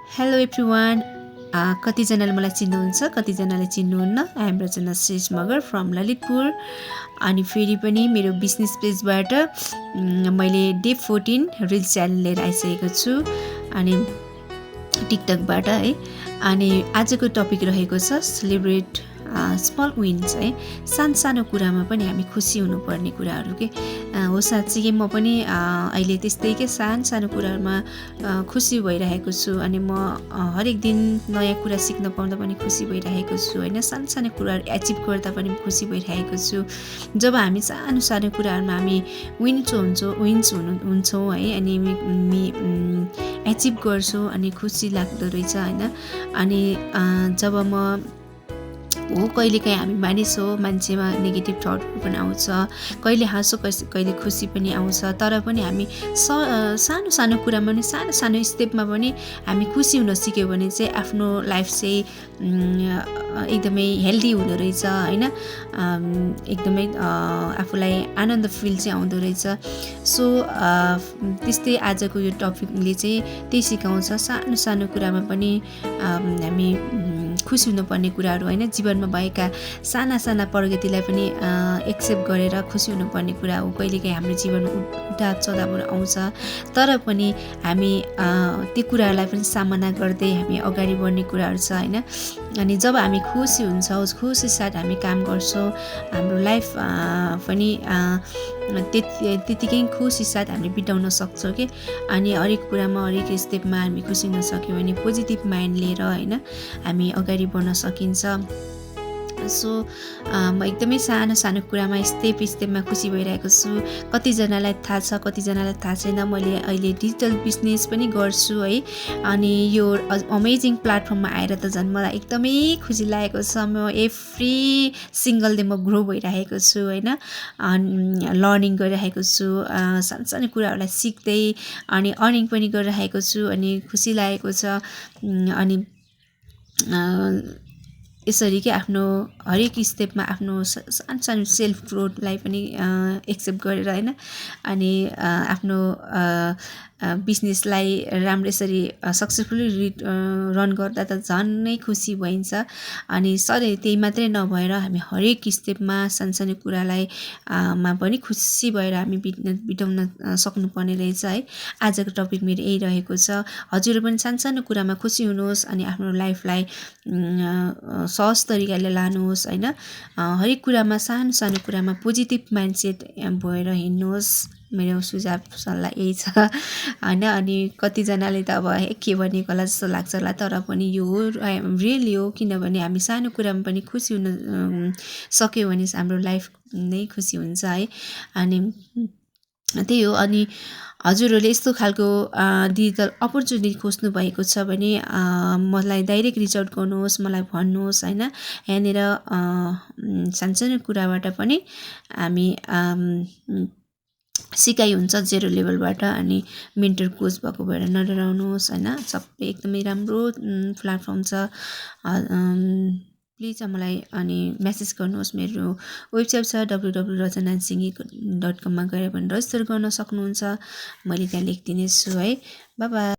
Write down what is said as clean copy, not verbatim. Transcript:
Hello everyone. कतिजनाले मलाई चिन्नुहुन्छ, कतिजनाले चिन्नुहुन्न। I am Rachana Shrestha Magar from Lalitpur. अनि फेरि पनि मेरो बिजनेस पेजबाट मैले डे 14 रिल्स च्यानल लिएर आइसकेको छु, अनि टिकटकबाट है। अनि आजको टपिक रहेको छ सेलिब्रेट स्मल विन्स है। सानो कुरामा पनि हामी खुसी हुनुपर्ने कुराहरू के हो। साँच्चीकै म पनि अहिले त्यस्तै के सानो कुराहरूमा खुसी भइरहेको छु। अनि म हरेक दिन नयाँ कुरा सिक्न पाउँदा पनि खुसी भइरहेको छु होइन। सानो कुराहरू एचिभ गर्दा पनि खुसी भइरहेको छु। जब हामी सानो कुराहरूमा हामी विन्स हुन्छौँ है, अनि एचिभ गर्छौँ अनि खुसी लाग्दो रहेछ होइन। अनि जब म कहिलेकाहीँ हामी मानिस हो, मान्छेमा नेगेटिभ थटहरू पनि आउँछ, कहिले हाँसो कहिले खुसी पनि आउँछ। तर पनि हामी सानो कुरामा पनि सानो स्टेपमा पनि हामी खुसी हुन सिक्यो भने चाहिँ आफ्नो लाइफ चाहिँ एकदमै हेल्दी हुँदो रहेछ होइन। एकदमै आफूलाई आनन्द फिल चाहिँ आउँदो रहेछ। सो त्यस्तै आजको यो टपिकले चाहिँ त्यही सिकाउँछ। सानो कुरामा पनि हामी खुसी हुनुपर्ने कुराहरू होइन। जीवनमा भएका साना प्रगतिलाई पनि एक्सेप्ट गरेर खुसी हुनुपर्ने कुरा हो। कहिलेकाहीँ हाम्रो जीवनमा उतार चढावहरू आउँछ, तर पनि हामी त्यो कुराहरूलाई पनि सामना गर्दै हामी अगाडि बढ्ने कुराहरू छ होइन। अनि जब हामी खुसी हुन्छौँ, खुसी साथ हामी काम गर्छौँ, हाम्रो लाइफ पनि त्यतिकै खुसी साथ हामीले बिताउन सक्छौँ कि। अनि हरेक कुरामा हरेक स्टेपमा हामी खुसी हुन सक्यौँ भने पोजिटिभ माइन्ड लिएर होइन हामी अगाडि बढ्न सकिन्छ। सो म एकदमै सानो कुरामा स्टेपमा खुसी भइरहेको छु। कतिजनालाई थाहा छ, कतिजनालाई थाहा छैन। मैले अहिले डिजिटल बिजनेस पनि गर्छु है। अनि यो अमेजिङ प्लेटफर्ममा आएर त झन् मलाई एकदमै खुसी लागेको छ। म एभ्री सिङ्गल डे म ग्रो भइरहेको छु होइन। लर्निङ गरिरहेको छु, सानो कुराहरूलाई सिक्दै अनि अर्निङ पनि गरिरहेको छु, अनि खुसी लागेको छ। अनि यसरी कि आफ्नो हरेक स्टेपमा आफ्नो सानो सेल्फ ग्रोथलाई पनि एक्सेप्ट गरेर होइन, अनि आफ्नो बिजनेसलाई राम्रो यसरी सक्सेसफुली रन गर्दा त झन् नै खुसी भइन्छ। अनि सधैँ त्यही मात्रै नभएर हामी हरेक स्टेपमा सानो कुरालाई मा पनि खुसी भएर हामी बिताउन सक्नुपर्ने रहेछ है। आजको टपिक मेरो यही रहेको छ। हजुरहरू पनि सानो कुरामा खुसी हुनुहोस्, अनि आफ्नो लाइफलाई सहज तरिकाले लानुहोस् होइन। हरेक कुरामा सानो कुरामा पोजिटिभ माइन्डसेट भएर हिँड्नुहोस्। मेरो सुझाव सल्लाह यही छ होइन। अनि कतिजनाले त अब के भनेको होला जस्तो लाग्छ होला, तर पनि यो हो, रियली हो। किनभने हामी सानो कुरामा पनि खुसी हुन सक्यो भने हाम्रो लाइफ नै खुसी हुन्छ है। अनि त्यही हो। अनि हजुरहरूले यस्तो खालको डिजिटल अपर्च्युनिटी खोज्नु भएको छ भने मलाई डाइरेक्ट रिच आउट गर्नुहोस्, मलाई भन्नुहोस् होइन। यहाँनिर सानो कुराबाट पनि हामी सिकाइ हुन्छ, 0 लेभलबाट। अनि मेन्टर कोच भएको भएर नडराउनुहोस् होइन। सबै एकदमै राम्रो प्लेटफर्म छ। प्लिज मलाई अनि मेसेज गर्नुहोस्। मेरो वेबसाइट छ www.rachanasingi.com मा गएर पनि रजिस्टर गर्न सक्नुहुन्छ। मैले त्यहाँ लेखिदिनेछु है। Bye bye.